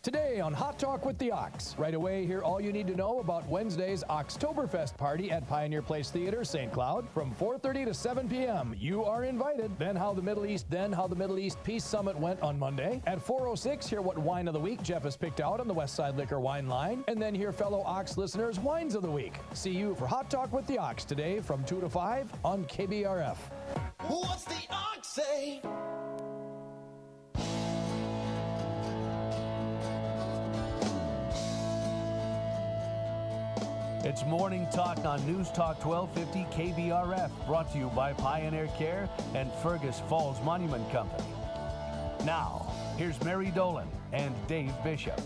Today on Hot Talk with the Ox. Right away, hear all you need to know about Wednesday's Oktoberfest party at Pioneer Place Theater, St. Cloud, from 4:30 to 7 p.m. You are invited. Then how the Middle East Peace Summit went on Monday. At 4:06, hear what wine of the week Jeff has picked out on the Westside Liquor Wine Line, and then hear fellow Ox listeners' wines of the week. See you for Hot Talk with the Ox today from 2 to 5 on KBRF. What's the Ox say? It's Morning Talk on News Talk 1250 KBRF, brought to you by Pioneer Care and Fergus Falls Monument Company. Now, here's Mary Dolan and Dave Bishop.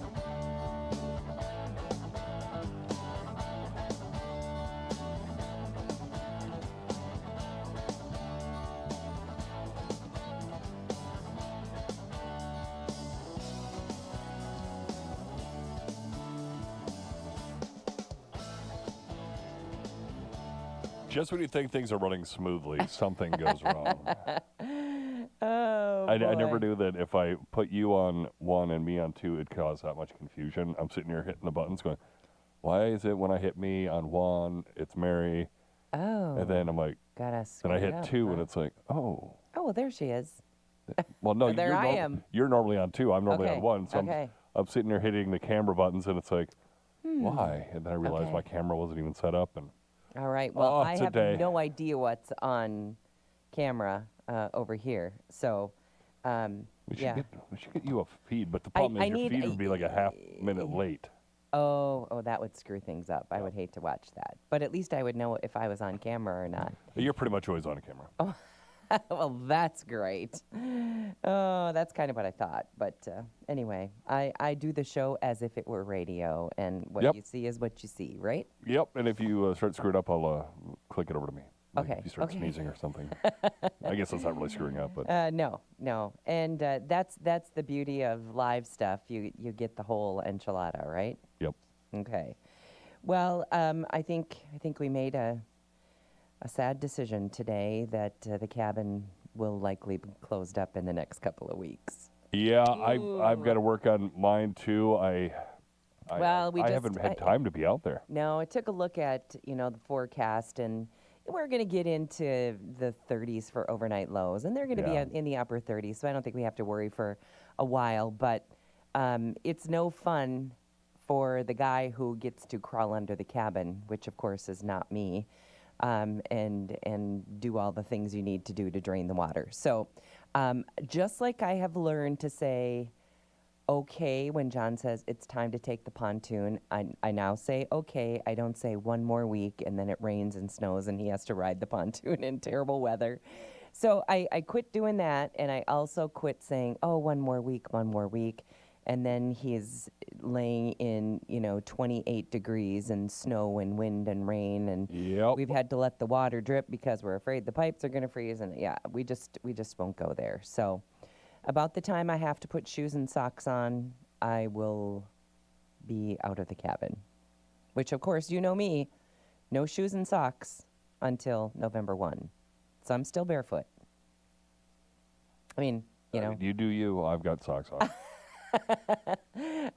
Just when you think things are running smoothly, something goes wrong. Oh, I never knew that if I put you on one and me on two, it'd cause that much confusion. I'm sitting here hitting the buttons going, why is it when I hit me on one, it's Mary? Oh. And then I'm like, Gotta and I screw hit it up, two, huh? and it's like, oh. Oh, well, there she is. Well, no, There I am. You're normally on two. I'm normally Okay, on one. So okay. I'm sitting there hitting the camera buttons, and it's like, why? And then I realized Okay. my camera wasn't even set up. And All right. Well, I have today. no idea what's on camera over here. So, we should, yeah. we should get you a feed, but the problem is your feed would be like a half minute late. Oh, that would screw things up. I would hate to watch that. But at least I would know if I was on camera or not. You're pretty much always on camera. Well, that's great. Oh, that's kind of what I thought. But anyway, I do the show as if it were radio, and what Yep. you see is what you see, right? Yep, and if you start screwing up, I'll click it over to me. Like Okay, If you start okay. sneezing or something. I guess that's not really screwing up, but No. And that's the beauty of live stuff. You get the whole enchilada, right? yep. Okay. Well, I think we made a sad decision today that the cabin will likely be closed up in the next couple of weeks. Yeah, I've got to work on mine too. Well, we I just- haven't had time to be out there. No, I took a look at, the forecast, and we're going to get into the 30s for overnight lows, and they're going to Yeah. be in the upper 30s, so I don't think we have to worry for a while. But it's no fun for the guy who gets to crawl under the cabin, which, of course, is not me, and do all the things you need to do to drain the water. So just like I have learned to say okay when John says it's time to take the pontoon, I now say okay. I don't say one more week and then it rains and snows and he has to ride the pontoon in terrible weather. So I quit doing that, and I also quit saying, oh, one more week. And then he's laying in, 28 degrees and snow and wind and rain, and Yep. we've had to let the water drip because we're afraid the pipes are going to freeze, and yeah, we just won't go there. So about the time I have to put shoes and socks on, I will be out of the cabin, which, of course, you know me, no shoes and socks until November 1. So I'm still barefoot. I mean, You do you. I've got socks on.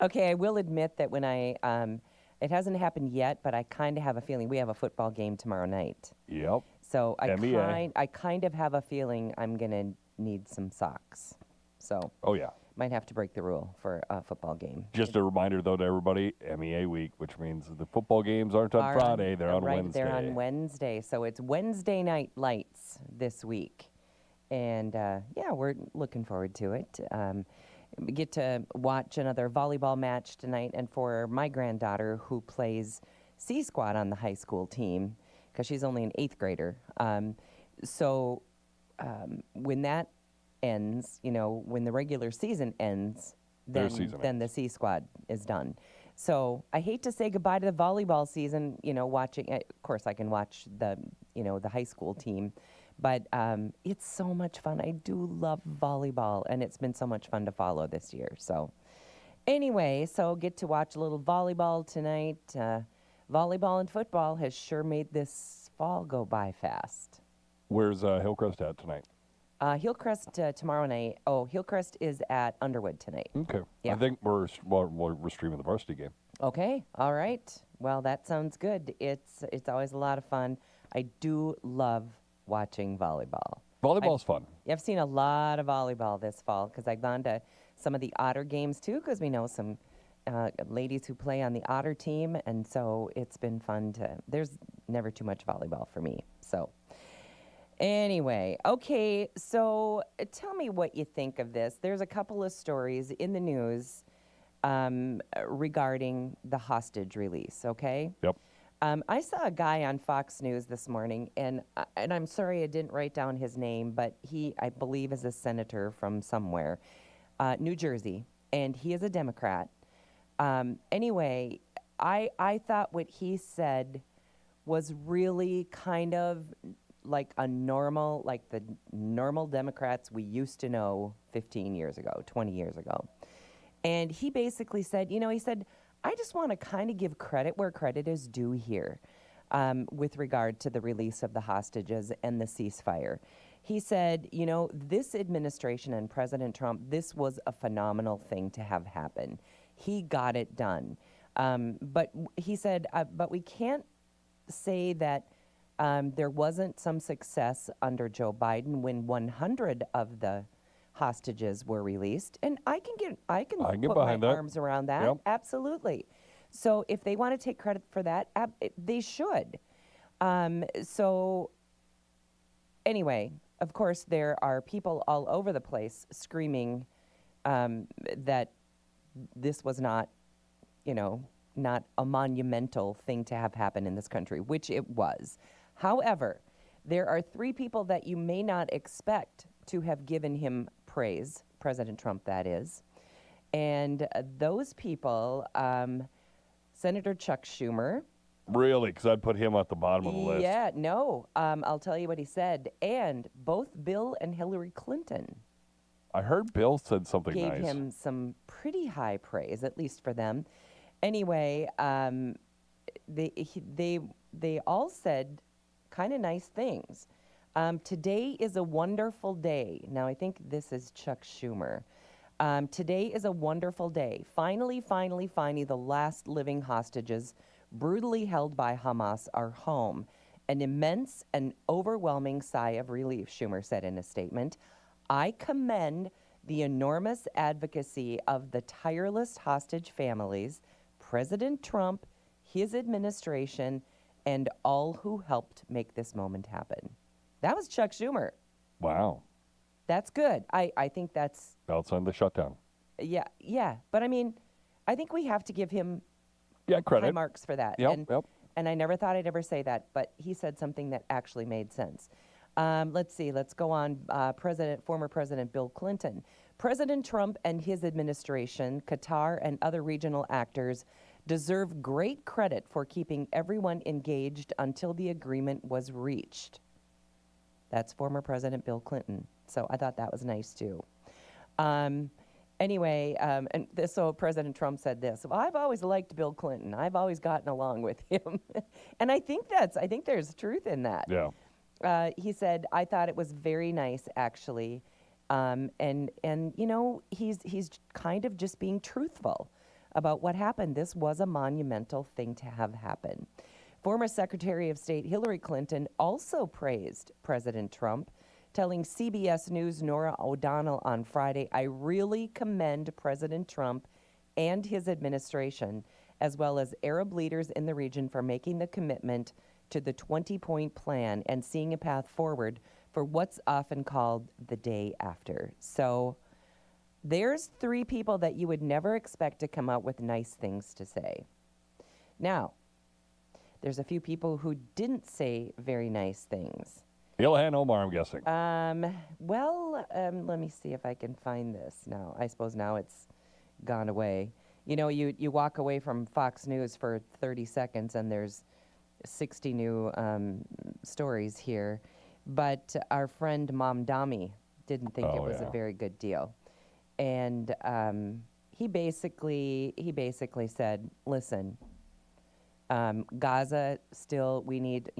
Okay, I will admit that when it hasn't happened yet, but I kind of have a feeling we have a football game tomorrow night. Yep. So MEA. I kind of have a feeling I'm going to need some socks. So Oh, yeah. might have to break the rule for a football game. Just a reminder, though, to everybody, MEA week, which means the football games aren't on Friday. They're on right, Wednesday. They're on Wednesday. So it's Wednesday night lights this week. And, yeah, we're looking forward to it. We get to watch another volleyball match tonight. And for my granddaughter, who plays C-Squad on the high school team, because she's only an 8th grader. So when that ends, when the regular season ends, Their season then the C-Squad is done. So I hate to say goodbye to the volleyball season, watching. Of course, I can watch the high school team. But it's so much fun. I do love volleyball, and it's been so much fun to follow this year. So anyway, so get to watch a little volleyball tonight. Volleyball and football has sure made this fall go by fast. Where's Hillcrest at tonight? Hillcrest tomorrow night. Oh, Hillcrest is at Underwood tonight. Okay. Yeah. I think we're streaming the varsity game. Okay, all right. Well, that sounds good. It's always a lot of fun. I do love watching volleyball. Volleyball's fun. I've seen a lot of volleyball this fall because I've gone to some of the Otter games too because we know some ladies who play on the Otter team, and so it's been fun to. There's never too much volleyball for me. So anyway, okay. So tell me what you think of this. There's a couple of stories in the news regarding the hostage release. Okay. Yep. I saw a guy on Fox News this morning, and I'm sorry I didn't write down his name, but he, I believe, is a senator from somewhere, New Jersey, and he is a Democrat. Anyway, I thought what he said was really kind of like the normal Democrats we used to know 15 years ago, 20 years ago. And he basically said, he said, I just want to kind of give credit where credit is due here with regard to the release of the hostages and the ceasefire. He said, this administration and President Trump, this was a phenomenal thing to have happen. He got it done. But he said, but we can't say that there wasn't some success under Joe Biden when 100 of the hostages were released, and I can put my arms around that. Yep. Absolutely. So if they want to take credit for that, they should. So anyway, of course, there are people all over the place screaming that this was not, not a monumental thing to have happen in this country, which it was. However, there are three people that you may not expect to have given him praise, President Trump, that is. And those people, Senator Chuck Schumer. Really? Because I'd put him at the bottom of the list. Yeah, no. I'll tell you what he said. And both Bill and Hillary Clinton I heard Bill said something gave nice. him some pretty high praise, at least for them. Anyway, they all said kind of nice things. Today is a wonderful day. Now, I think this is Chuck Schumer. Today is a wonderful day. Finally, the last living hostages brutally held by Hamas are home. An immense and overwhelming sigh of relief, Schumer said in a statement. I commend the enormous advocacy of the tireless hostage families, President Trump, his administration, and all who helped make this moment happen. That was Chuck Schumer. Wow. That's good. I think that's... Outside the shutdown. Yeah. But I mean, I think we have to give him credit. high marks for that. Yep. And I never thought I'd ever say that, but he said something that actually made sense. Let's see. Let's go on. Former President Bill Clinton. President Trump and his administration, Qatar, and other regional actors deserve great credit for keeping everyone engaged until the agreement was reached. That's former President Bill Clinton. So I thought that was nice, too. Anyway, so President Trump said this. Well, I've always liked Bill Clinton. I've always gotten along with him. And I think there's truth in that. Yeah. He said, I thought it was very nice, actually. And he's kind of just being truthful about what happened. This was a monumental thing to have happen. Former Secretary of State Hillary Clinton also praised President Trump, telling CBS News' Norah O'Donnell on Friday, I really commend President Trump and his administration, as well as Arab leaders in the region, for making the commitment to the 20-point plan and seeing a path forward for what's often called the day after. So there's three people that you would never expect to come out with nice things to say. Now, there's a few people who didn't say very nice things. Ilhan Omar, I'm guessing. Let me see if I can find this now. I suppose now it's gone away. You walk away from Fox News for 30 seconds and there's 60 new stories here. But our friend Mamdani didn't think it was a very good deal. And he basically said, listen, Gaza still, we need,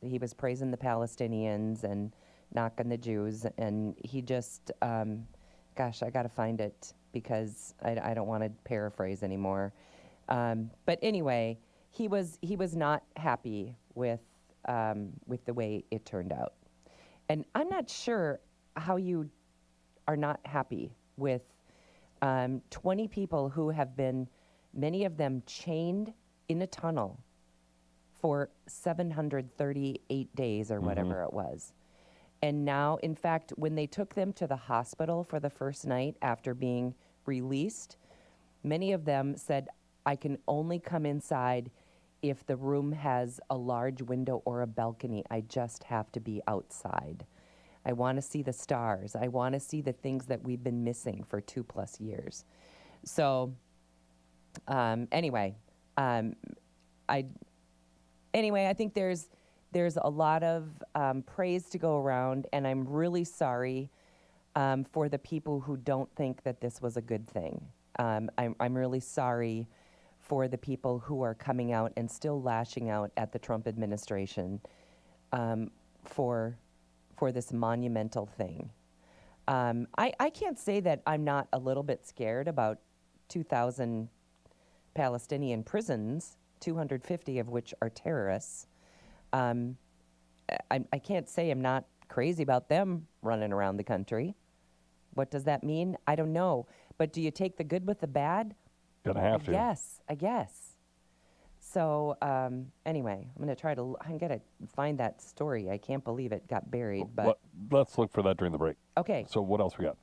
he was praising the Palestinians and knock on the Jews, and he just, gosh, I got to find it because I don't want to paraphrase anymore. But anyway, he was not happy with the way it turned out, and I'm not sure how you are not happy with 20 people who have been, many of them chained in a tunnel for 738 days or whatever it was. And now, in fact, when they took them to the hospital for the first night after being released, many of them said, I can only come inside if the room has a large window or a balcony. I just have to be outside. I want to see the stars. I want to see the things that we've been missing for 2+ years. So, anyway, I think there's a lot of praise to go around, and I'm really sorry for the people who don't think that this was a good thing. I'm really sorry for the people who are coming out and still lashing out at the Trump administration for this monumental thing. I can't say that I'm not a little bit scared about 2,000 Palestinian prisons, 250 of which are terrorists. I can't say I'm not crazy about them running around the country. What does that mean? I don't know. But do you take the good with the bad? Gonna have to. Yes, I guess. So anyway, I'm gonna find that story. I can't believe it got buried. But Let's look for that during the break. okay. So what else we got?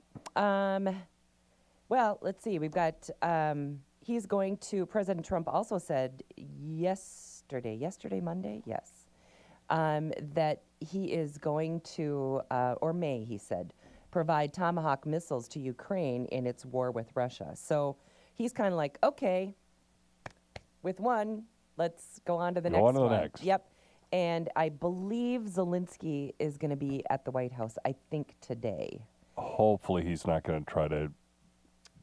Well, let's see. We've got. He's going to. President Trump also said Monday, yes, that he is going to, or May, he said, provide Tomahawk missiles to Ukraine in its war with Russia. So he's kind of like, okay, with one, let's go on to the next one. Go on to the next. Yep. And I believe Zelensky is going to be at the White House, I think, today. Hopefully he's not going to try to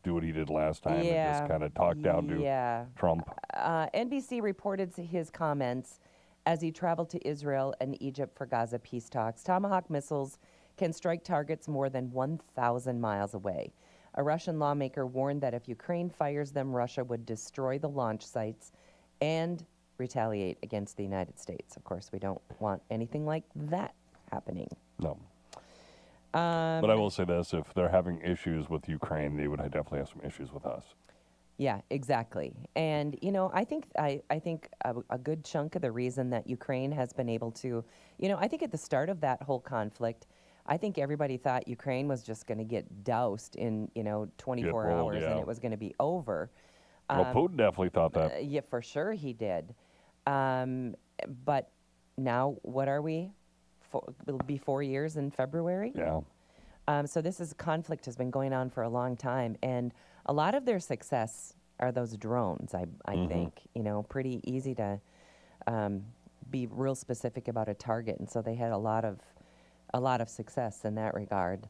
do what he did last time and just kind of talk down to Trump. NBC reported his comments as he traveled to Israel and Egypt for Gaza peace talks. Tomahawk missiles can strike targets more than 1,000 miles away. A Russian lawmaker warned that if Ukraine fires them, Russia would destroy the launch sites and retaliate against the United States. Of course, we don't want anything like that happening. No. But I will say this, if they're having issues with Ukraine, they would definitely have some issues with us. Yeah, exactly. And, I think a good chunk of the reason that Ukraine has been able to, I think at the start of that whole conflict, I think everybody thought Ukraine was just going to get doused in, 24 hours and it was going to be over. Well, Putin definitely thought that. Yeah, for sure he did. But now, what are we? It'll be 4 years in February. Yeah. So conflict has been going on for a long time, and a lot of their success are those drones. I think pretty easy to be real specific about a target, and so they had a lot of success in that regard.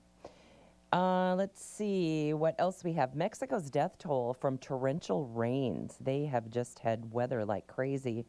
Let's see what else we have. Mexico's death toll from torrential rains. They have just had weather like crazy.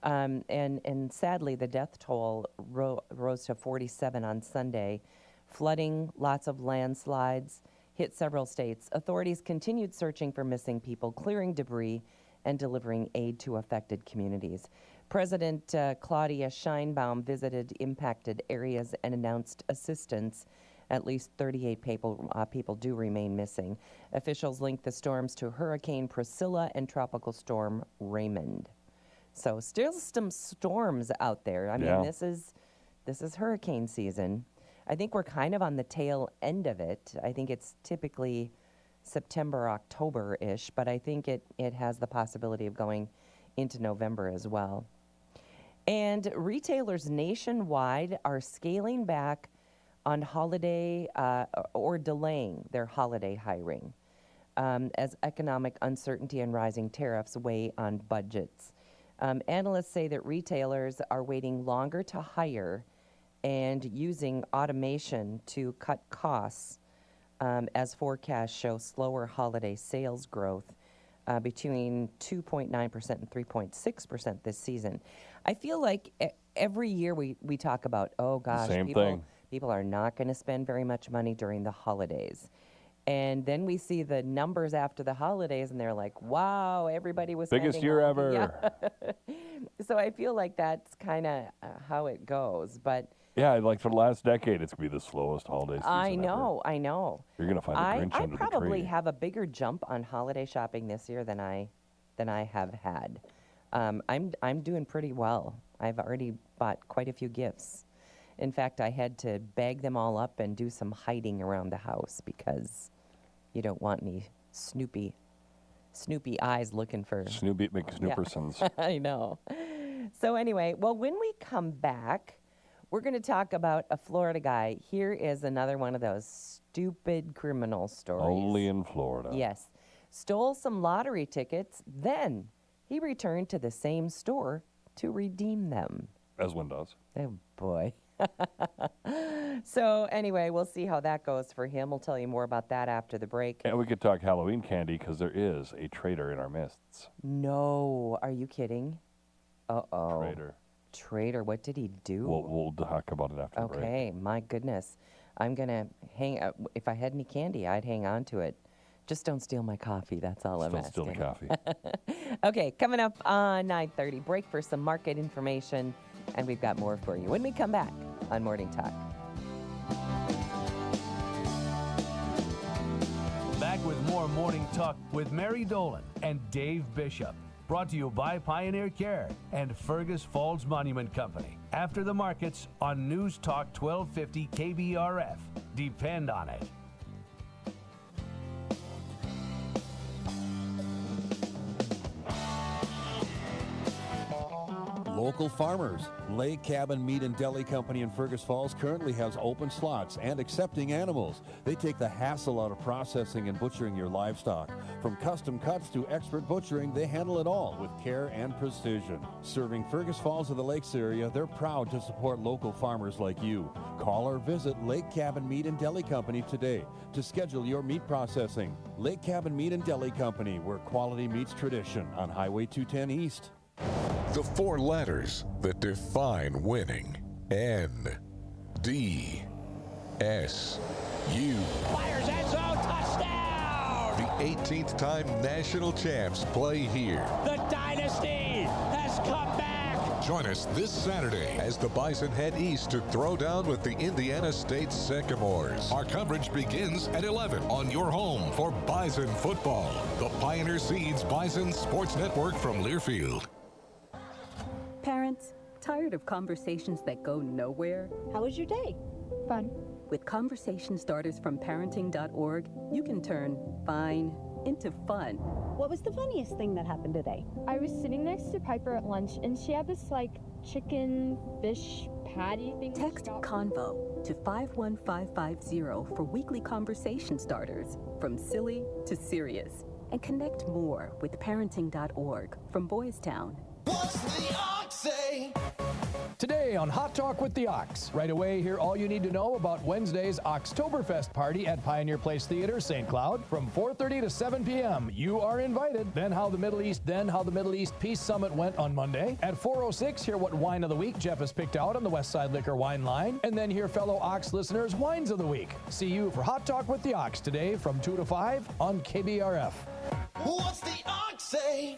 And sadly, the death toll rose to 47 on Sunday. Flooding, lots of landslides hit several states. Authorities continued searching for missing people, clearing debris, and delivering aid to affected communities. President Claudia Sheinbaum visited impacted areas and announced assistance. At least 38 people do remain missing. Officials linked the storms to Hurricane Priscilla and Tropical Storm Raymond. So still some storms out there. I mean, this is hurricane season. I think we're kind of on the tail end of it. I think it's typically September, October-ish, but I think it has the possibility of going into November as well. And retailers nationwide are scaling back on holiday or delaying their holiday hiring as economic uncertainty and rising tariffs weigh on budgets. Analysts say that retailers are waiting longer to hire and using automation to cut costs as forecasts show slower holiday sales growth between 2.9% and 3.6% this season. I feel like every year we talk about, oh gosh, People are not going to spend very much money during the holidays. And then we see the numbers after the holidays, and they're like, wow, everybody was Biggest spending year all- ever. Yeah. So I feel like that's kind of how it goes. But Yeah, like for the last decade, it's going to be the slowest holiday season I ever. know. You're going to find a Grinch I under the probably tree. have a bigger jump on holiday shopping this year than I have had. I'm doing pretty well. I've already bought quite a few gifts. In fact, I had to bag them all up and do some hiding around the house because you don't want any Snoopy eyes looking for. Snoopy McSnoopersons. I know. So anyway, well, when we come back, we're going to talk about a Florida guy. Here is another one of those stupid criminal stories. Only in Florida. Yes. Stole some lottery tickets, then he returned to the same store to redeem them. As one does. Oh, boy. So anyway, we'll see how that goes for him. We'll tell you more about that after the break. And we could talk Halloween candy because there is a traitor in our midst. No, are you kidding? Uh-oh. Traitor, what did he do? We'll talk about it after the break. Okay, my goodness. I'm going to if I had any candy, I'd hang on to it. Just don't steal my coffee. That's all I'm Don't asking. steal the coffee. Okay, coming up on 9:30, break for some market information, and we've got more for you when we come back on Morning Talk. Back with more Morning Talk with Mary Dolan and Dave Bishop. Brought to you by Pioneer Care and Fergus Falls Monument Company. After the markets on News Talk 1250 KBRF. Depend on it. Local farmers. Lake Cabin Meat and Deli Company in Fergus Falls currently has open slots and accepting animals. They take the hassle out of processing and butchering your livestock. From custom cuts to expert butchering, they handle it all with care and precision. Serving Fergus Falls of the Lakes area, they're proud to support local farmers like you. Call or visit Lake Cabin Meat and Deli Company today to schedule your meat processing. Lake Cabin Meat and Deli Company, where quality meets tradition on Highway 210 East. The four letters that define winning. N-D-S-U. Fires end zone, touchdown! The 18th time national champs play here. The dynasty has come back! Join us this Saturday as the Bison head east to throw down with the Indiana State Sycamores. Our coverage begins at 11 on your home for Bison football. The Pioneer Seeds Bison Sports Network from Learfield. Parents, tired of conversations that go nowhere? How was your day? Fun. With conversation starters from parenting.org, you can turn fine into fun. What was the funniest thing that happened today? I was sitting next to Piper at lunch, and she had this, chicken fish patty thing. Text CONVO to 51550 for weekly conversation starters, from silly to serious. And connect more with parenting.org from Boys Town. What's the ox say? Today on Hot Talk with the Ox. Right away, hear all you need to know about Wednesday's Oktoberfest party at Pioneer Place Theater, St. Cloud, from 4:30 to 7 p.m. You are invited. Then how the Middle East Peace Summit went on Monday. At 4:06, hear what wine of the week Jeff has picked out on the Westside Liquor Wine Line, and then hear fellow Ox listeners' wines of the week. See you for Hot Talk with the Ox today from 2 to 5 on KBRF. What's the ox say?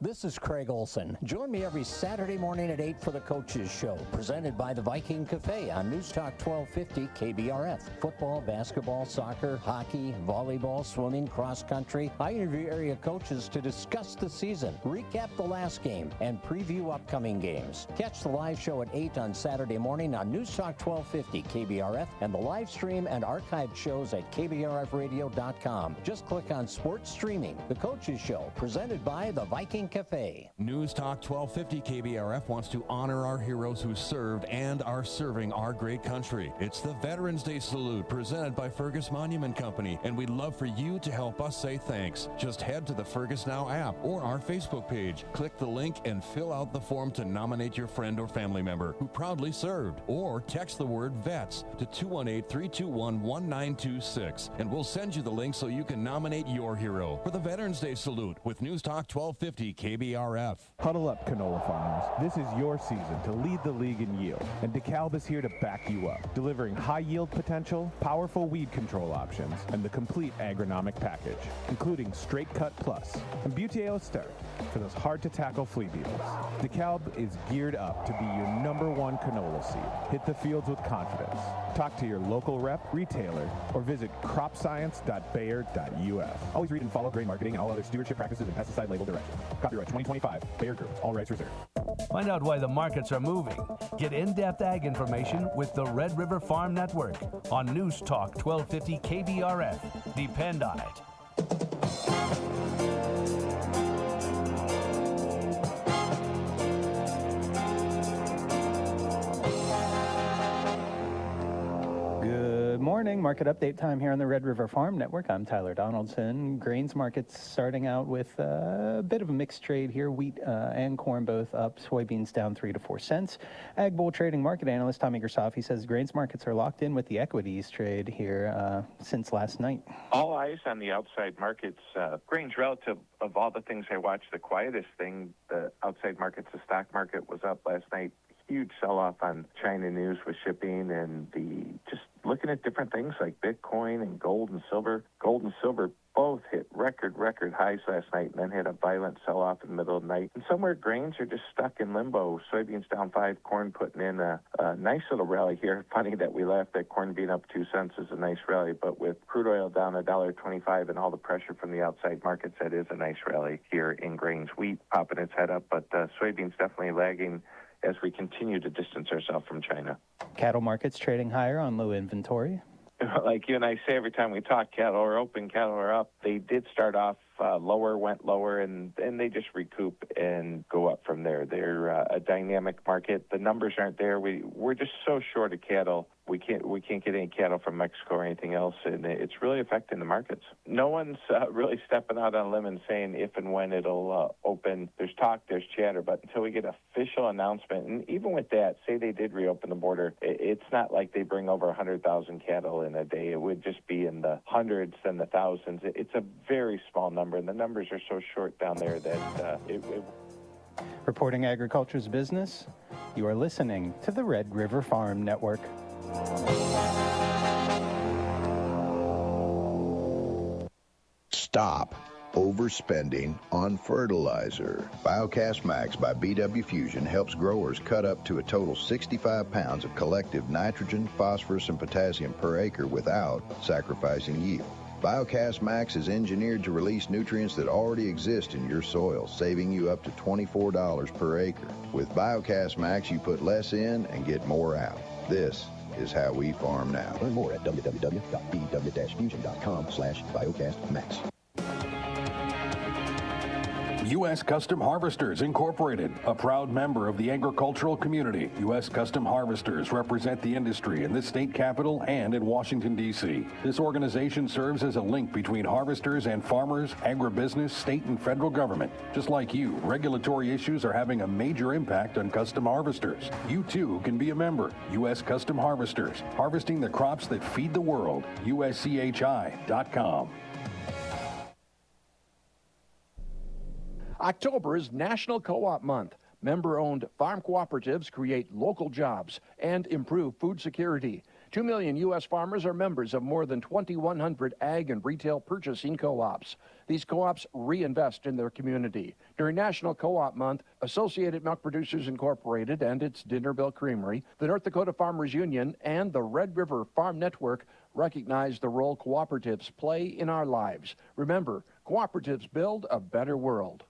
This is Craig Olson. Join me every Saturday morning at 8 for the Coaches Show, presented by the Viking Cafe on News Talk 1250 KBRF. Football, basketball, soccer, hockey, volleyball, swimming, cross country. I interview area coaches to discuss the season, recap the last game, and preview upcoming games. Catch the live show at 8 on Saturday morning on News Talk 1250 KBRF and the live stream and archived shows at kbrfradio.com. Just click on Sports Streaming. The Coaches Show, presented by the Viking Cafe. News Talk 1250 KBRF wants to honor our heroes who served and are serving our great country. It's the Veterans Day Salute presented by Fergus Monument Company, and we'd love for you to help us say thanks. Just head to the Fergus Now app or our Facebook page. Click the link and fill out the form to nominate your friend or family member who proudly served, or text the word VETS to 218-321-1926, and we'll send you the link so you can nominate your hero for the Veterans Day Salute with News Talk 1250 KBRF. Huddle up, canola farmers. This is your season to lead the league in yield, and DeKalb is here to back you up, delivering high yield potential, powerful weed control options, and the complete agronomic package, including Straight Cut Plus and Buteo Start for those hard-to-tackle flea beetles. DeKalb is geared up to be your #1 canola seed. Hit the fields with confidence. Talk to your local rep, retailer, or visit cropscience.bayer.us. Always read and follow grain marketing and all other stewardship practices and pesticide label directions. Copyright 2025, Bayer Group. All rights reserved. Find out why the markets are moving. Get in-depth ag information with the Red River Farm Network on News Talk 1250 KBRF. Depend on it. Good morning. Market update time here on the Red River Farm Network. I'm Tyler Donaldson. Grains markets starting out with a bit of a mixed trade here. Wheat and corn both up. Soybeans down 3 to 4 cents. Ag Bull Trading market analyst Tommy Gersoff, says grains markets are locked in with the equities trade here since last night. All eyes on the outside markets. Grains relative of all the things I watched, the quietest thing, the outside markets, the stock market was up last night. Huge sell-off on China news with shipping and just looking at different things like Bitcoin and gold and silver. Gold and silver both hit record highs last night and then had a violent sell-off in the middle of the night. And somewhere grains are just stuck in limbo. Soybeans down 5, corn putting in a nice little rally here. Funny that we laughed at corn being up 2 cents is a nice rally, but with crude oil down $1.25 and all the pressure from the outside markets, that is a nice rally here in grains. Wheat popping its head up, but soybeans definitely lagging as we continue to distance ourselves from China. Cattle markets trading higher on low inventory. Like you and I say every time we talk, cattle are open, cattle are up. They did start off lower, went lower, and they just recoup and go up from there. They're a dynamic market. The numbers aren't there. We're just so short of cattle. We can't get any cattle from Mexico or anything else, and it's really affecting the markets. No one's really stepping out on a limb and saying if and when it'll open. There's talk, there's chatter, but until we get an official announcement, and even with that, say they did reopen the border, it's not like they bring over 100,000 cattle in a day. It would just be in the hundreds and the thousands. It's a very small number, and the numbers are so short down there that Reporting agriculture's business, you are listening to the Red River Farm Network. Stop overspending on fertilizer. Biocast Max by BW Fusion helps growers cut up to a total 65 pounds of collective nitrogen, phosphorus, and potassium per acre without sacrificing yield. Biocast Max is engineered to release nutrients that already exist in your soil, saving you up to $24 per acre. With Biocast Max, you put less in and get more out. This is how we farm now. Learn more at www.bw-fusion.com/biocastmax. U.S. Custom Harvesters Incorporated, a proud member of the agricultural community. U.S. Custom Harvesters represent the industry in the state capitol and in Washington, D.C. This organization serves as a link between harvesters and farmers, agribusiness, state and federal government. Just like you, regulatory issues are having a major impact on custom harvesters. You too can be a member. U.S. Custom Harvesters, harvesting the crops that feed the world. USCHI.com. October is National Co-op Month. Member-owned farm cooperatives create local jobs and improve food security. 2 million U.S. farmers are members of more than 2,100 ag and retail purchasing co-ops. These co-ops reinvest in their community. During National Co-op Month, Associated Milk Producers Incorporated and its Dinner Bell Creamery, the North Dakota Farmers Union, and the Red River Farm Network recognize the role cooperatives play in our lives. Remember, cooperatives build a better world.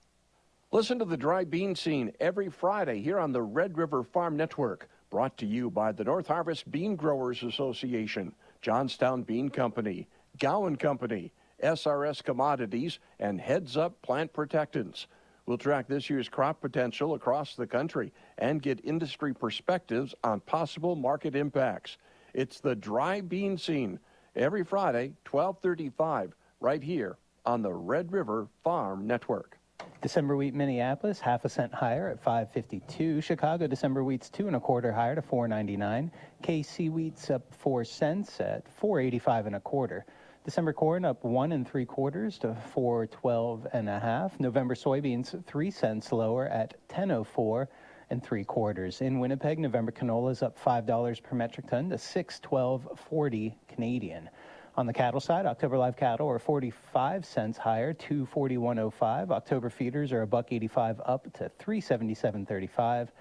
Listen to the Dry Bean Scene every Friday here on the Red River Farm Network, brought to you by the North Harvest Bean Growers Association, Johnstown Bean Company, Gowan Company, SRS Commodities, and Heads Up Plant Protectants. We'll track this year's crop potential across the country and get industry perspectives on possible market impacts. It's the Dry Bean Scene every Friday, 12:35, right here on the Red River Farm Network. December wheat Minneapolis, half a cent higher at $5.52. Chicago December wheat's 2 1/4 higher to $4.99. KC wheat's up 4 cents at $4.85 1/4. December corn up 1 3/4 to 4.12 1/2. November soybeans 3 cents lower at 10.04 3/4. In Winnipeg, November canola is up $5 per metric ton to 612.40 Canadian. On the cattle side, October live cattle are 45 cents higher, 241.05. October feeders are $1.85 up to 377.35.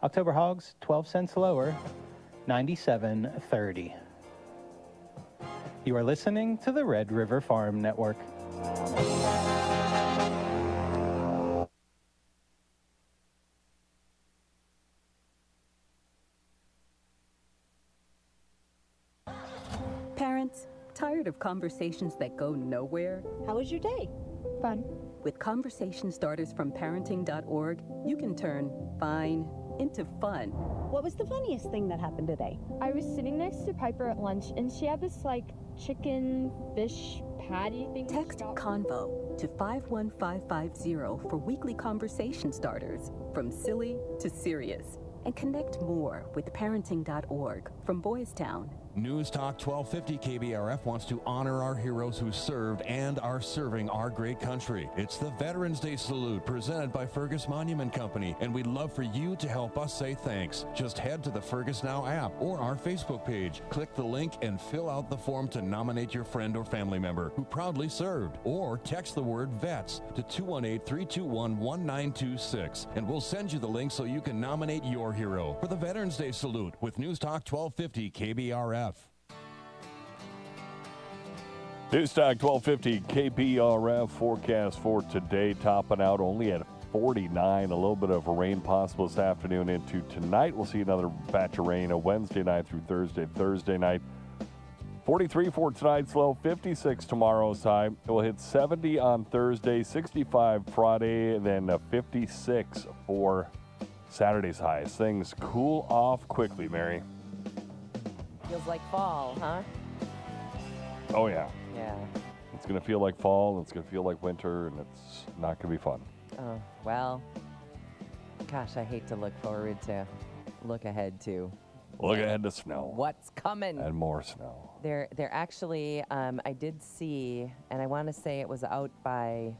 October hogs 12 cents lower, 97.30. You are listening to the Red River Farm Network. Parents, tired of conversations that go nowhere? How was your day? Fun. With conversation starters from parenting.org, you can turn fine into fun. What was the funniest thing that happened today? I was sitting next to Piper at lunch, and she had this, chicken fish patty thing. Text CONVO to 51550 for weekly conversation starters, from silly to serious. And connect more with parenting.org from Boys Town. News Talk 1250 KBRF wants to honor our heroes who served and are serving our great country. It's the Veterans Day Salute presented by Fergus Monument Company, and we'd love for you to help us say thanks. Just head to the Fergus Now app or our Facebook page. Click the link and fill out the form to nominate your friend or family member who proudly served. Or text the word VETS to 218-321-1926, and we'll send you the link so you can nominate your hero for the Veterans Day Salute with News Talk 1250 KBRF. News Talk 1250 KBRF forecast for today, topping out only at 49. A little bit of rain possible this afternoon into tonight. We'll see another batch of rain Wednesday night through Thursday night. 43 for tonight's low, 56 tomorrow's high. It will hit 70 on Thursday, 65 Friday, and then 56 for Saturday's highs. Things cool off quickly, Mary. Feels like fall, huh? Oh, yeah. Yeah. It's going to feel like fall, and it's going to feel like winter, and it's not going to be fun. Oh, well, gosh, I hate to look ahead to. Look ahead to snow. What's coming? And more snow. They're actually, I did see, and I want to say it was out by,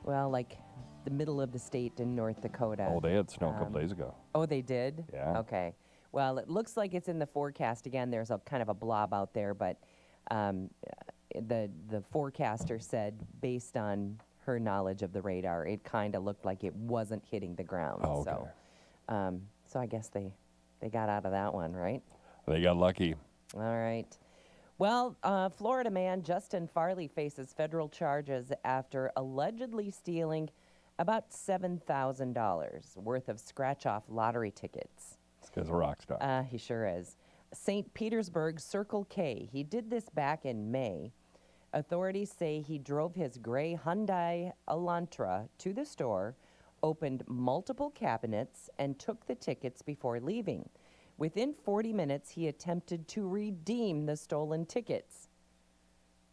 the middle of the state in North Dakota. Oh, they had snow a couple days ago. Oh, they did? Yeah. Okay. Well, it looks like it's in the forecast. Again, there's a kind of a blob out there, but the forecaster said, based on her knowledge of the radar, it kind of looked like it wasn't hitting the ground. Oh, okay. So I guess they got out of that one, right? They got lucky. All right. Well, Florida man Justin Farley faces federal charges after allegedly stealing about $7,000 worth of scratch-off lottery tickets. This guy's a rock star. He sure is. St. Petersburg Circle K. He did this back in May. Authorities say he drove his gray Hyundai Elantra to the store, opened multiple cabinets, and took the tickets before leaving. Within 40 minutes, he attempted to redeem the stolen tickets.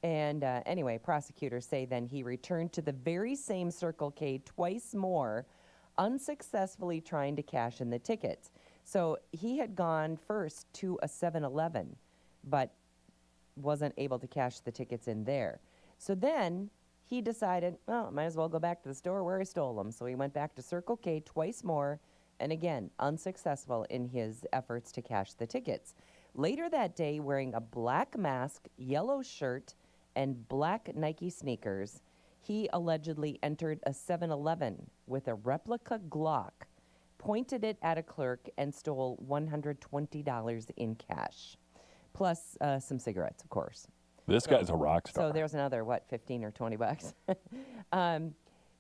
And anyway, prosecutors say then he returned to the very same Circle K twice more, unsuccessfully trying to cash in the tickets. So he had gone first to a 7-Eleven, but wasn't able to cash the tickets in there. So then he decided, well, might as well go back to the store where I stole them. So he went back to Circle K twice more, and again, unsuccessful in his efforts to cash the tickets. Later that day, wearing a black mask, yellow shirt, and black Nike sneakers, he allegedly entered a 7-Eleven with a replica Glock, pointed it at a clerk, and stole $120 in cash, plus some cigarettes, of course. This guy's a rock star. So there's another, 15 or 20 bucks.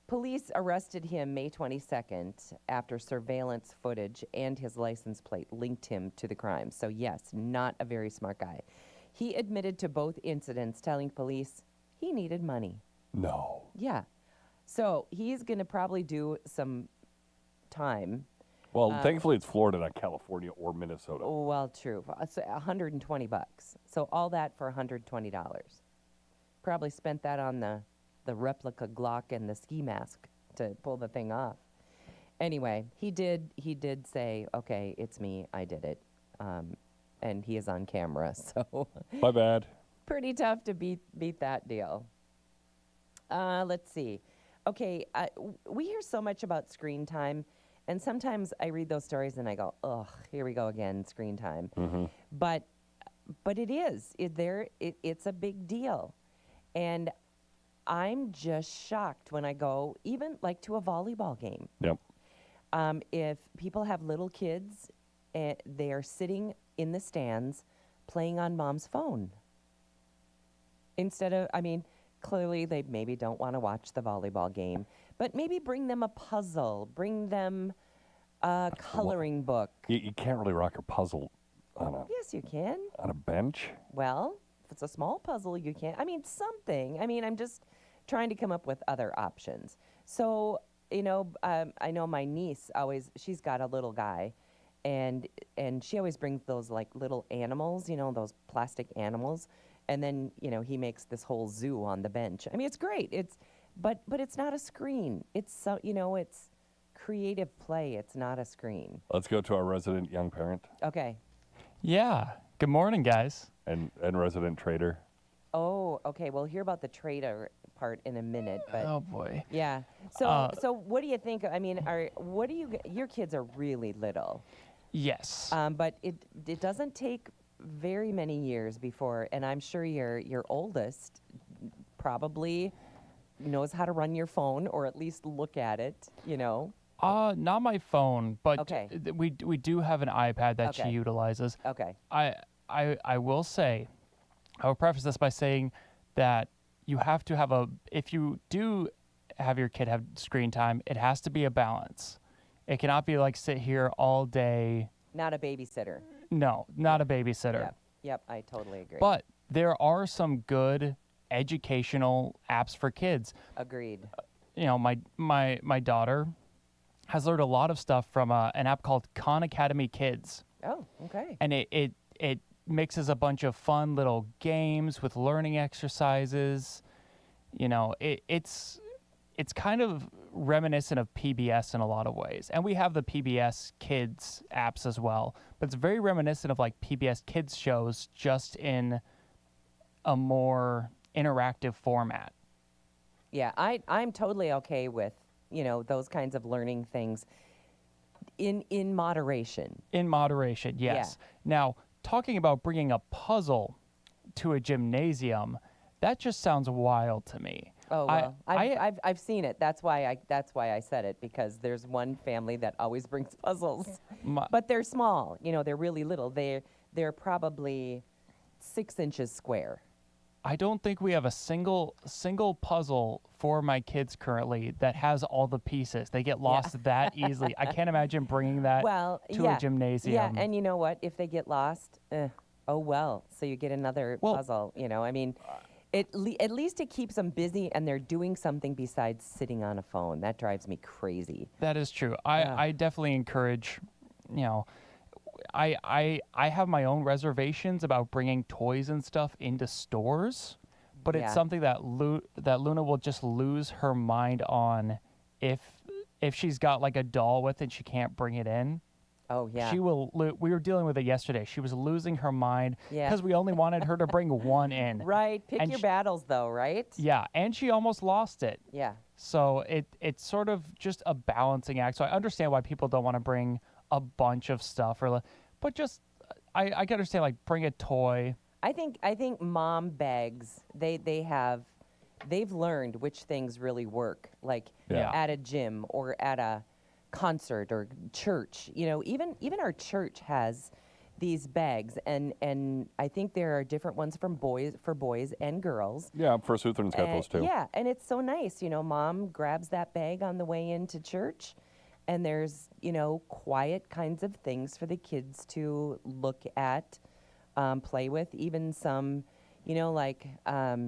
Police arrested him May 22nd after surveillance footage and his license plate linked him to the crime. So yes, not a very smart guy. He admitted to both incidents, telling police he needed money. No. Yeah. So he's going to probably do some time. Well, thankfully it's Florida, not California or Minnesota. Well, true. So $120 bucks. So all that for $120. Probably spent that on the replica Glock and the ski mask to pull the thing off. Anyway, he did say, okay, it's me, I did it. And he is on camera, so. My bad. pretty tough to beat that deal. Let's see. Okay, we hear so much about screen time, and sometimes I read those stories and I go, ugh, here we go again, screen time. Mm-hmm. But it is. It's a big deal. And I'm just shocked when I go, even like to a volleyball game. Yep. If people have little kids, they are sitting in the stands playing on mom's phone. Instead of, clearly they maybe don't want to watch the volleyball game, but maybe bring them a puzzle, bring them a coloring book. You can't really rock a puzzle Yes, you can. on a bench. Well, if it's a small puzzle, you can. Something. I'm just trying to come up with other options. So, I know my niece she's got a little guy, and she always brings those like little animals, those plastic animals, and then, he makes this whole zoo on the bench. It's great. But it's not a screen. It's it's creative play. It's not a screen. Let's go to our resident young parent. Okay. Yeah. Good morning, guys. And resident trader. Oh, okay. We'll hear about the trader part in a minute. But oh boy. Yeah. So what do you think? Your kids are really little. Yes. But it doesn't take very many years before, and I'm sure your oldest probably knows how to run your phone or at least look at it. Not my phone, but okay. We do have an iPad that she utilizes. Okay. I will say, I will preface this by saying that you have to if you do have your kid have screen time, it has to be a balance. It cannot be like sit here all day. Not a babysitter. No, not a babysitter. Yep, I totally agree. But there are some good educational apps for kids. Agreed. My daughter has learned a lot of stuff from an app called Khan Academy Kids. Oh, okay. And it mixes a bunch of fun little games with learning exercises. It's kind of reminiscent of PBS in a lot of ways. And we have the PBS Kids apps as well. But it's very reminiscent of like PBS Kids shows, just in a more interactive format. Yeah, I'm totally okay with, those kinds of learning things in moderation. In moderation, yes. Yeah. Now, talking about bringing a puzzle to a gymnasium, that just sounds wild to me. Oh well, I've seen it. That's why I said it, because there's one family that always brings puzzles, but they're small. They're really little. They're probably 6 inches square. I don't think we have a single puzzle for my kids currently that has all the pieces. They get lost that easily. I can't imagine bringing that to a gymnasium. Yeah, and you know what? If they get lost, oh well. So you get another puzzle. At least it keeps them busy, and they're doing something besides sitting on a phone. That drives me crazy. That is true. I definitely encourage, I have my own reservations about bringing toys and stuff into stores, but it's something that Luna will just lose her mind on if she's got like a doll with it and she can't bring it in. Oh, yeah. She will. We were dealing with it yesterday. She was losing her mind because we only wanted her to bring one in. Right. Pick your battles, though, right? Yeah, and she almost lost it. Yeah. So it's sort of just a balancing act. So I understand why people don't want to bring a bunch of stuff, but just I can understand, like, bring a toy. I think mom bags, they've learned which things really work, like at a gym or at a concert or church. Even our church has these bags, and I think there are different ones for boys and girls. Yeah, First Lutheran's got those too. Yeah, and it's so nice. Mom grabs that bag on the way into church, and there's quiet kinds of things for the kids to look at, play with. Even some, like I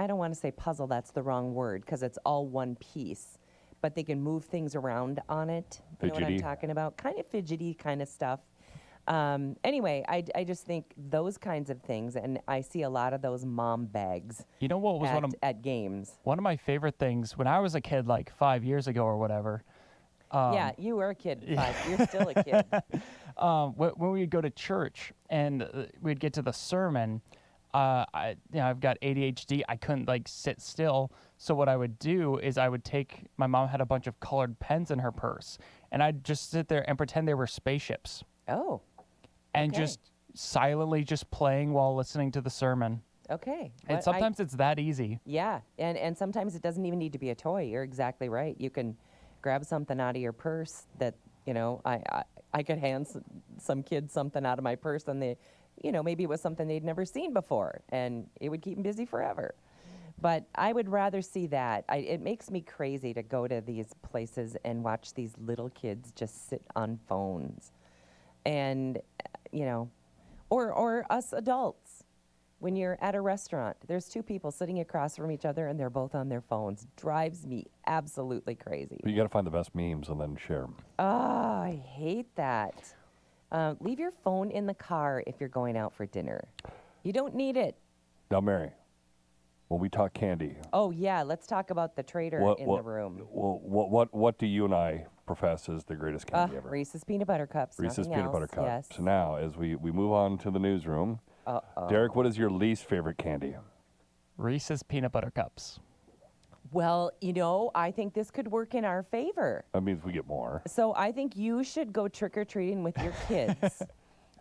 don't want to say puzzle. That's the wrong word, because it's all one piece. But they can move things around on it. You know what I'm talking about? Kind of fidgety kind of stuff. Anyway, I just think those kinds of things, and I see a lot of those mom bags. You know what was at games? One of my favorite things when I was a kid, like 5 years ago or whatever. Yeah, you were a kid. You're still a kid. When we'd go to church and we'd get to the sermon, I've got ADHD. I couldn't like sit still. So what I would do is my mom had a bunch of colored pens in her purse, and I'd just sit there and pretend they were spaceships. Oh. And just silently just playing while listening to the sermon. Okay. And sometimes it's that easy. Yeah, and sometimes it doesn't even need to be a toy. You're exactly right. You can grab something out of your purse that, I could hand some kids something out of my purse and they, maybe it was something they'd never seen before and it would keep them busy forever. But I would rather see that. It makes me crazy to go to these places and watch these little kids just sit on phones. And, or us adults. When you're at a restaurant, there's two people sitting across from each other and they're both on their phones. Drives me absolutely crazy. But you got to find the best memes and then share them. Oh, I hate that. Leave your phone in the car if you're going out for dinner. You don't need it. Now, Mary, when we talk candy. Oh, yeah, let's talk about the trader in the room. What do you and I profess is the greatest candy ever? Reese's Peanut Butter Cups. Reese's nothing Peanut else. Butter Cups. Yes. So now, as we move on to the newsroom, Derek, what is your least favorite candy? Reese's Peanut Butter Cups. Well, I think this could work in our favor. That means we get more. So I think you should go trick-or-treating with your kids,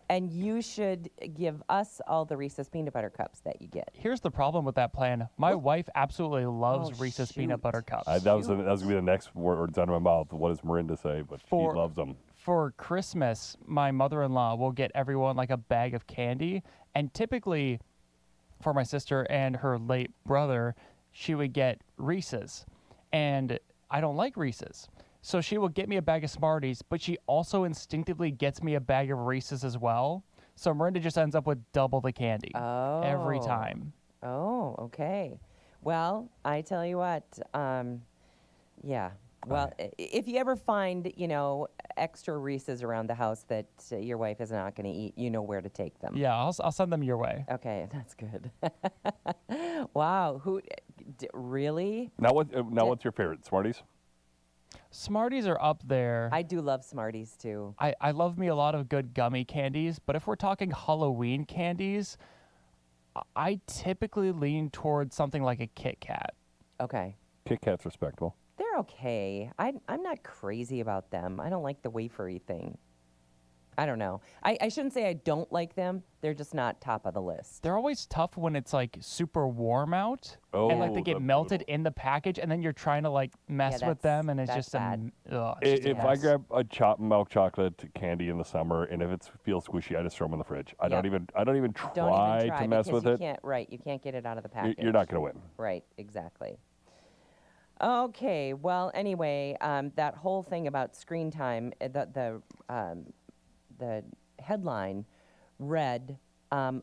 and you should give us all the Reese's Peanut Butter Cups that you get. Here's the problem with that plan. My wife absolutely loves Reese's Peanut Butter Cups. That was going to be the next words out of my mouth. What does Marinda say? But she loves them. For Christmas, my mother-in-law will get everyone like a bag of candy, and typically for my sister and her late brother, she would get Reese's, and I don't like Reese's. So she will get me a bag of Smarties, but she also instinctively gets me a bag of Reese's as well. So Marinda just ends up with double the candy every time. Oh, okay. Well, I tell you what, yeah. Well, if you ever find, extra Reese's around the house that your wife is not going to eat, you know where to take them. Yeah, I'll send them your way. Okay, that's good. Wow, really? Now what's your favorite? Smarties? Smarties are up there. I do love Smarties too. I love me a lot of good gummy candies, but if we're talking Halloween candies, I typically lean towards something like a Kit Kat. Okay. Kit Kat's respectable. They're okay. I'm not crazy about them. I don't like the wafery thing. I don't know. I shouldn't say I don't like them. They're just not top of the list. They're always tough when it's like super warm out and like they get melted in the package, and then you're trying to like mess with them, and it's just bad. If I grab a milk chocolate candy in the summer, and if it feels squishy, I just throw them in the fridge. I don't even try to mess with it. You can't get it out of the package. You're not going to win. Right, exactly. Okay, well, anyway, that whole thing about screen time, the headline read,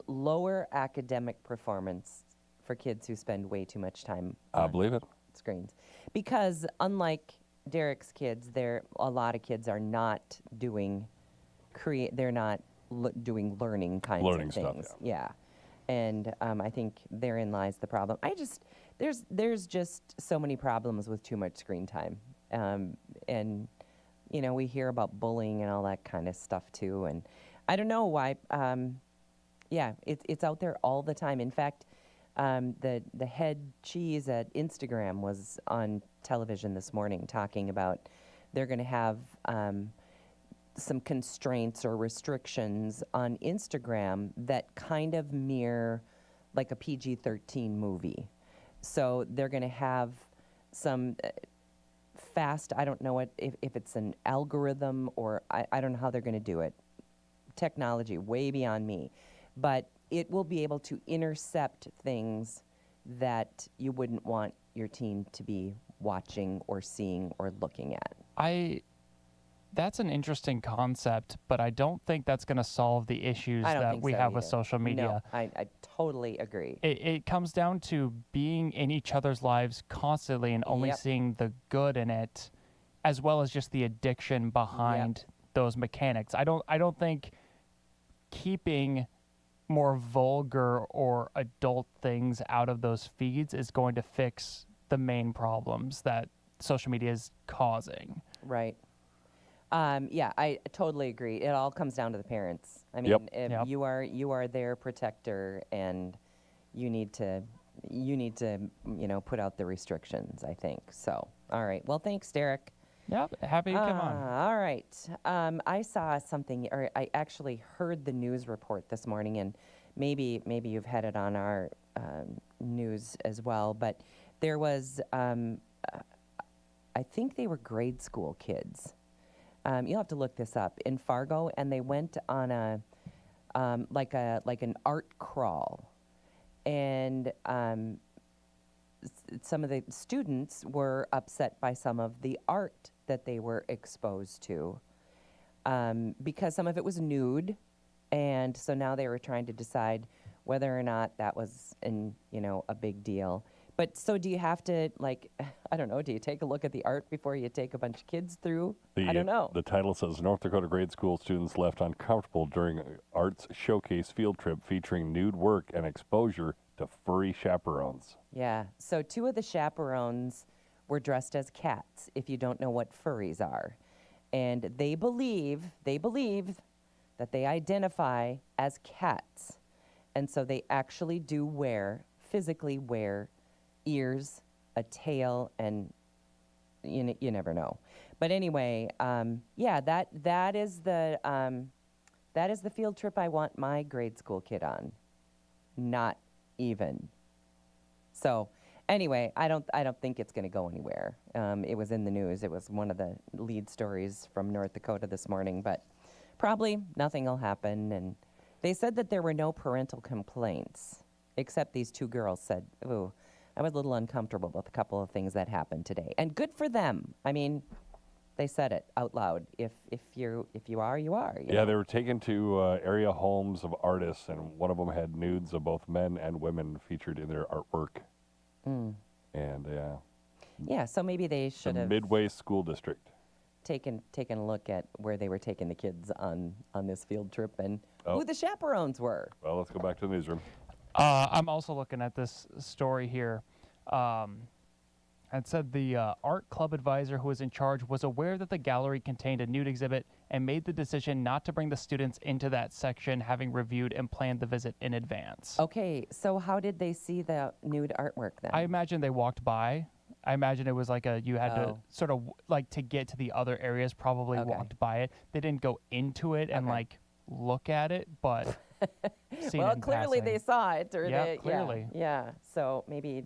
lower academic performance for kids who spend way too much time I believe it. Screens. Because unlike Derek's kids, a lot of kids are not doing doing learning kinds of things. Stuff, yeah. And I think therein lies the problem. There's just so many problems with too much screen time. And we hear about bullying and all that kind of stuff too. And I don't know why. It's out there all the time. In fact, the head cheese at Instagram was on television this morning talking about they're going to have some constraints or restrictions on Instagram that kind of mirror like a PG-13 movie. So they're going to have some fast, I don't know if it's an algorithm or I don't know how they're going to do it. Technology, way beyond me. But it will be able to intercept things that you wouldn't want your teen to be watching or seeing or looking at. That's an interesting concept, but I don't think that's going to solve the issues that we have with social media. No, I totally agree. It comes down to being in each other's lives constantly and only seeing the good in it, as well as just the addiction behind those mechanics. I don't think keeping more vulgar or adult things out of those feeds is going to fix the main problems that social media is causing. Right. I totally agree. It all comes down to the parents. I mean, if you are their protector and you need to, put out the restrictions, I think. So, all right. Well, thanks, Derek. Yep, happy to come on. All right. I saw something, or I actually heard the news report this morning, and maybe you've had it on our news as well, but there was, I think they were grade school kids. You'll have to look this up, in Fargo, and they went on a, like an art crawl. And some of the students were upset by some of the art that they were exposed to, because some of it was nude, and so now they were trying to decide whether or not that was a big deal. But so do you have to, like, I don't know, do you take a look at the art before you take a bunch of kids through? I don't know. The title says North Dakota grade school students left uncomfortable during arts showcase field trip featuring nude work and exposure to furry chaperones. Yeah, so 2 of the chaperones were dressed as cats, if you don't know what furries are. And they believe that they identify as cats. And so they actually do physically wear ears, a tail, and you never know. But anyway, that is the field trip I want my grade school kid on. Not even. So anyway, I don't think it's going to go anywhere. It was in the news. It was one of the lead stories from North Dakota this morning, but probably nothing will happen. And they said that there were no parental complaints, except these 2 girls said, "Ooh, I was a little uncomfortable with a couple of things that happened today." And good for them. I mean, they said it out loud. If you are, you are. You know? They were taken to area homes of artists, and one of them had nudes of both men and women featured in their artwork. And so maybe they should have Midway School District taken a look at where they were taking the kids on this field trip and who the chaperones were. Well, let's go back to the newsroom. I'm also looking at this story here. It said the art club advisor who was in charge was aware that the gallery contained a nude exhibit and made the decision not to bring the students into that section, having reviewed and planned the visit in advance. Okay, so how did they see the nude artwork then? I imagine they walked by. I imagine it was like you had to sort of, like, to get to the other areas, probably walked by it. They didn't go into it and, like, look at it, but... Well, clearly they saw it. Or clearly. Yeah, so maybe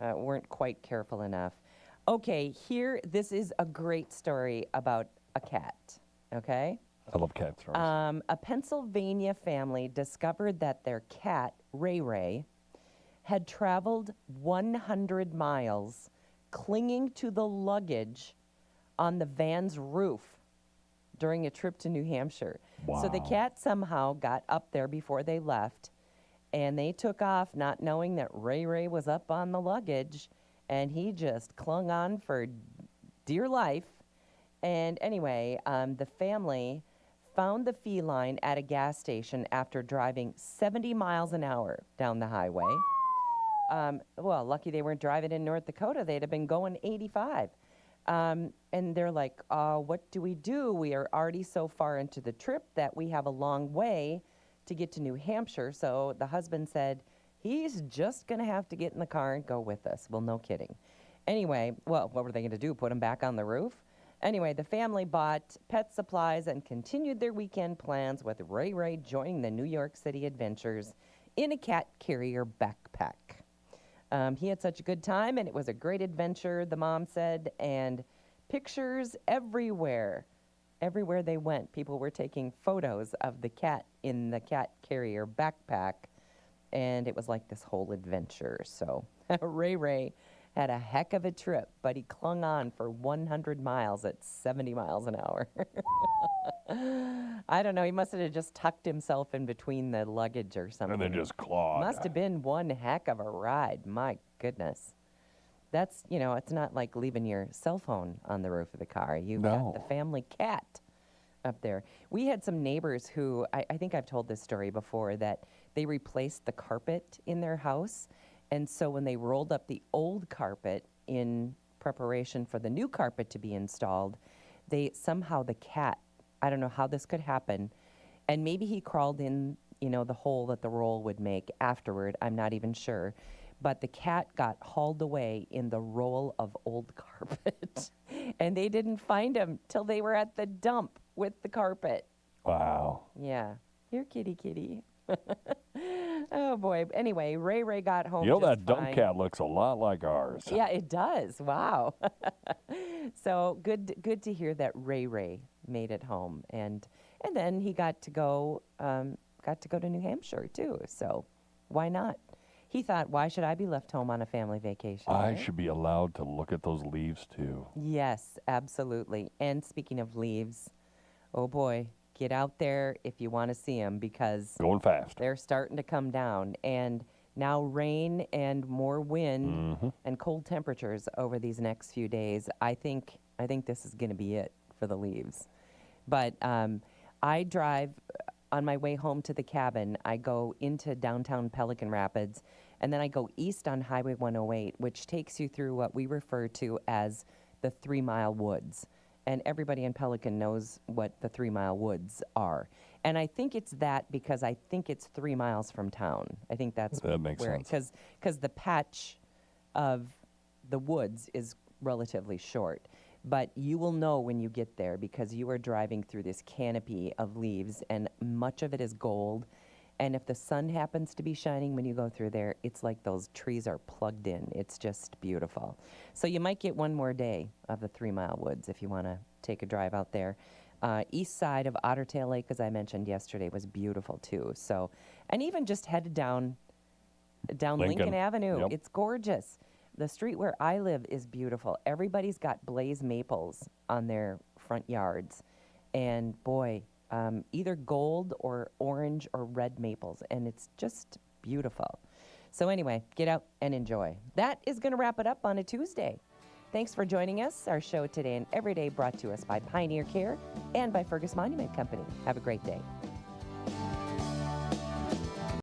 weren't quite careful enough. Okay, this is a great story about a cat, okay? I love cat stories. A Pennsylvania family discovered that their cat, Ray Ray, had traveled 100 miles clinging to the luggage on the van's roof during a trip to New Hampshire. Wow. So the cat somehow got up there before they left, and they took off not knowing that Ray Ray was up on the luggage, and he just clung on for dear life. And anyway, the family found the feline at a gas station after driving 70 miles an hour down the highway. Well, lucky they weren't driving in North Dakota. They'd have been going 85. And they're like, what do? We are already so far into the trip that we have a long way to get to New Hampshire. So the husband said, he's just going to have to get in the car and go with us. Well, no kidding. Anyway, well, what were they going to do? Put him back on the roof? Anyway, the family bought pet supplies and continued their weekend plans with Ray Ray joining the New York City adventures in a cat carrier backpack. He had such a good time, and it was a great adventure, the mom said, and pictures everywhere. Everywhere they went, people were taking photos of the cat in the cat carrier backpack, and it was like this whole adventure. So Ray Ray had a heck of a trip, but he clung on for 100 miles at 70 miles an hour. I don't know. He must have just tucked himself in between the luggage or something. And then just clawed. Must have been one heck of a ride. My goodness. That's, it's not like leaving your cell phone on the roof of the car. You've got the family cat up there. We had some neighbors who, I think I've told this story before, that they replaced the carpet in their house. And so when they rolled up the old carpet in preparation for the new carpet to be installed, the cat, I don't know how this could happen, and maybe he crawled in the hole that the roll would make afterward. I'm not even sure. But the cat got hauled away in the roll of old carpet. And they didn't find him till they were at the dump with the carpet. Wow. Yeah. Here, kitty. Oh, boy. Anyway, Ray got home You know, just that dump fine. cat looks a lot like ours. Yeah, it does. Wow. So good to hear that Ray made it home. And then he got to go to New Hampshire, too. So why not? He thought, why should I be left home on a family vacation? I right? should be allowed to look at those leaves, too. Yes, absolutely. And speaking of leaves, oh boy, get out there if you want to see them because going fast. They're starting to come down. And now rain and more wind and cold temperatures over these next few days. I think this is going to be it for the leaves. But I drive on my way home to the cabin. I go into downtown Pelican Rapids, and then I go east on Highway 108, which takes you through what we refer to as the 3 Mile Woods. And everybody in Pelican knows what the 3 Mile Woods are. And I think it's that because I think it's 3 miles from town. I think that's that makes sense. Because the patch of the woods is relatively short. But you will know when you get there because you are driving through this canopy of leaves, and much of it is gold. And if the sun happens to be shining when you go through there, it's like those trees are plugged in. It's just beautiful. So you might get one more day of the 3 Mile Woods if you want to take a drive out there. East side of Ottertail Lake, as I mentioned yesterday, was beautiful too. So, and even just headed down Lincoln Avenue. Yep. It's gorgeous. The street where I live is beautiful. Everybody's got blaze maples on their front yards. And boy, either gold or orange or red maples. And it's just beautiful. So anyway, get out and enjoy. That is going to wrap it up on a Tuesday. Thanks for joining us. Our show today and every day brought to us by Pioneer Care and by Fergus Monument Company. Have a great day.